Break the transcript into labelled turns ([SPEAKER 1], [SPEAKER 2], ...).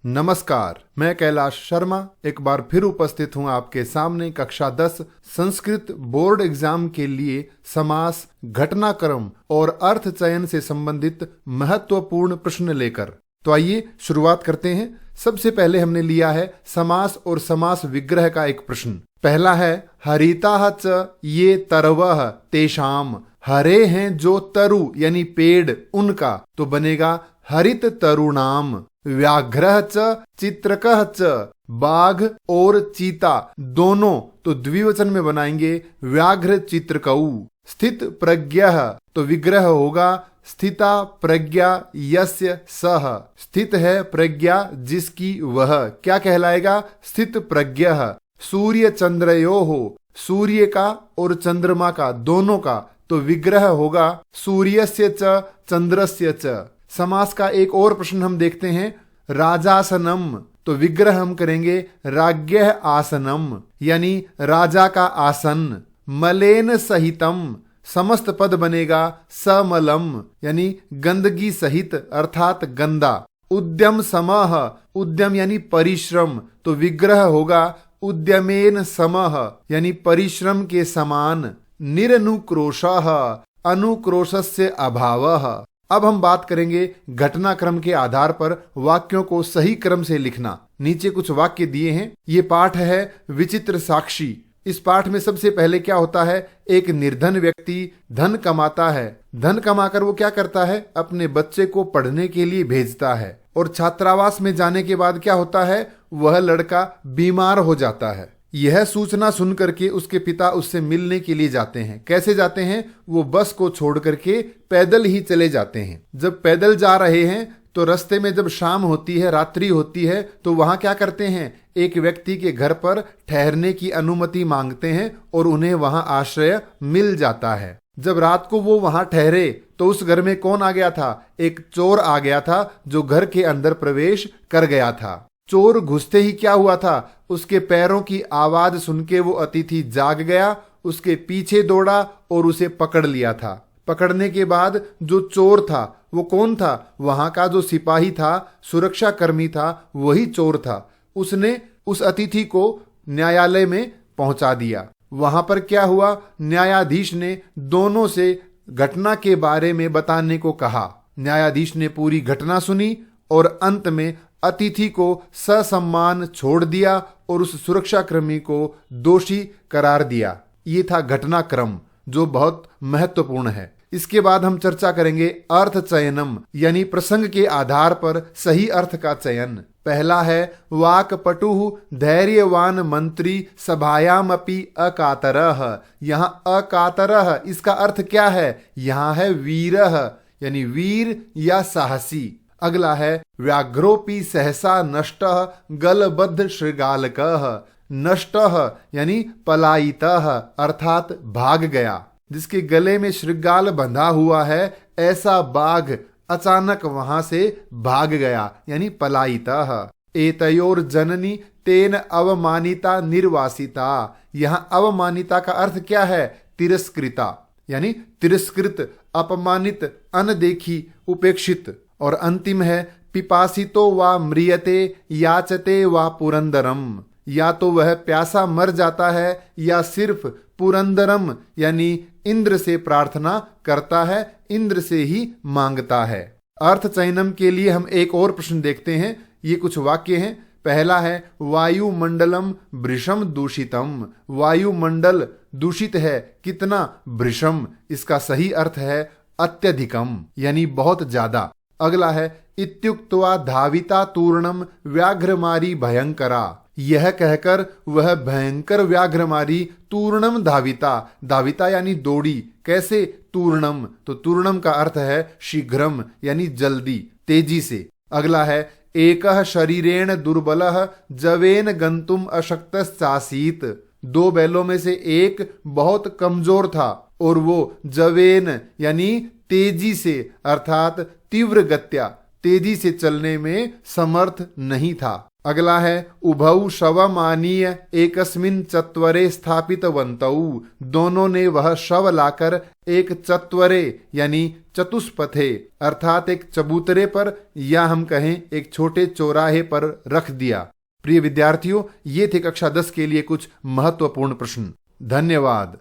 [SPEAKER 1] नमस्कार, मैं कैलाश शर्मा एक बार फिर उपस्थित हूं आपके सामने कक्षा 10 संस्कृत बोर्ड एग्जाम के लिए समास, घटनाक्रम और अर्थ चयन से संबंधित महत्वपूर्ण प्रश्न लेकर। तो आइए शुरुआत करते हैं। सबसे पहले हमने लिया है समास और समास विग्रह का एक प्रश्न। पहला है हरिताः च ये तरवः तेषाम। हरे हैं जो तरु यानी पेड़ उनका, तो बनेगा हरित तरुणाम। व्याघ्रः च चित्रकः च, बाघ और चीता दोनों तो द्विवचन में बनाएंगे व्याघ्र चित्रकऊ। स्थित प्रज्ञः तो विग्रह होगा स्थिता प्रज्ञा यस्य सः। स्थित है प्रज्ञा जिसकी वह, क्या कहलाएगा? स्थित प्रज्ञः। सूर्य चंद्रयोः, सूर्य का और चंद्रमा का दोनों का, तो विग्रह होगा सूर्यस्य च चंद्रस्य च। समास का एक और प्रश्न हम देखते हैं राजासनम, तो विग्रह हम करेंगे राज्ञः आसनम यानी राजा का आसन। मलेन सहितम, समस्त पद बनेगा समलम यानी गंदगी सहित अर्थात गंदा। उद्यम समः, उद्यम यानी परिश्रम, तो विग्रह होगा उद्यमेन समः यानी परिश्रम के समान। निरनुक्रोशः, अनुक्रोशस्य अभावः। अब हम बात करेंगे घटनाक्रम के आधार पर वाक्यों को सही क्रम से लिखना। नीचे कुछ वाक्य दिए हैं। ये पाठ है विचित्र साक्षी। इस पाठ में सबसे पहले क्या होता है? एक निर्धन व्यक्ति धन कमाता है। धन कमाकर वो क्या करता है? अपने बच्चे को पढ़ने के लिए भेजता है। और छात्रावास में जाने के बाद क्या होता है? वह लड़का बीमार हो जाता है। यह सूचना सुन करके उसके पिता उससे मिलने के लिए जाते हैं। कैसे जाते हैं? वो बस को छोड़ करके पैदल ही चले जाते हैं। जब पैदल जा रहे हैं तो रास्ते में जब शाम होती है, रात्रि होती है, तो वहां क्या करते हैं? एक व्यक्ति के घर पर ठहरने की अनुमति मांगते हैं और उन्हें वहां आश्रय मिल जाता है। जब रात को वो वहां ठहरे तो उस घर में कौन आ गया था? एक चोर आ गया था जो घर के अंदर प्रवेश कर गया था। चोर घुसते ही क्या हुआ था? उसके पैरों की आवाज सुन के वो अतिथि जाग गया, उसके पीछे दौड़ा और उसे पकड़ लिया था। पकड़ने के बाद जो चोर था वो कौन था? वहां का जो सिपाही था, सुरक्षा कर्मी था, वही चोर था। उसने उस अतिथि को न्यायालय में पहुंचा दिया। वहां पर क्या हुआ? न्यायाधीश ने दोनों से घटना के बारे में बताने को कहा। न्यायाधीश ने पूरी घटना सुनी और अंत में अतिथि को ससम्मान छोड़ दिया और उस सुरक्षाकर्मी को दोषी करार दिया। ये था घटनाक्रम जो बहुत महत्वपूर्ण है। इसके बाद हम चर्चा करेंगे अर्थ चयनम यानी प्रसंग के आधार पर सही अर्थ का चयन। पहला है वाक्पटुः धैर्यवान मंत्री सभायामपि अकातरः। यहाँ अकातरः इसका अर्थ क्या है? यहाँ है वीरः यानी वीर या साहसी। अगला है व्याघ्रोपि सहसा नष्टः गलबद्ध शृगालकः। नष्टः यानी पलायितः अर्थात भाग गया। जिसके गले में शृगाल बंधा हुआ है ऐसा बाघ अचानक वहां से भाग गया यानी पलायितः। एतयोर जननी तेन अवमानिता निर्वासिता। यहाँ अवमानिता का अर्थ क्या है? तिरस्कृता यानी तिरस्कृत, अपमानित, अनदेखी, उपेक्षित। और अंतिम है पिपासितो वा म्रियते याचते वा पुरंदरम। या तो वह प्यासा मर जाता है या सिर्फ पुरंदरम यानी इंद्र से प्रार्थना करता है, इंद्र से ही मांगता है। अर्थ चयनम के लिए हम एक और प्रश्न देखते हैं। ये कुछ वाक्य हैं। पहला है वायुमंडलम वृषम दूषितम। वायुमंडल दूषित है, कितना? वृषम। इसका सही अर्थ है अत्यधिकम यानी बहुत ज्यादा। अगला है इत्युक्त्वा धाविता तूर्णम व्याघ्रमारी भयंकरा। यह कहकर वह भयंकर व्याघ्रमारी तूर्णम धाविता। धाविता यानी दौड़ी। कैसे? तूर्णम, तो तूर्णम का अर्थ है शीघ्रम यानी जल्दी, तेजी से। अगला है एकः शरीरेण दुर्बलः जवेन गंतुम अशक्तश्चासीत्। दो बैलों में से एक बहुत कमजोर था और वो जवेन यानी तेजी से अर्थात तीव्र गत्या, तेजी से चलने में समर्थ नहीं था। अगला है उभौ शवम आनीय एकस्मिन चत्वरे स्थापितवन्तौ। दोनों ने वह शव लाकर एक चत्वरे यानी चतुष्पथे अर्थात एक चबूतरे पर या हम कहें एक छोटे चौराहे पर रख दिया। प्रिय विद्यार्थियों, ये थे कक्षा 10 के लिए कुछ महत्वपूर्ण प्रश्न। धन्यवाद।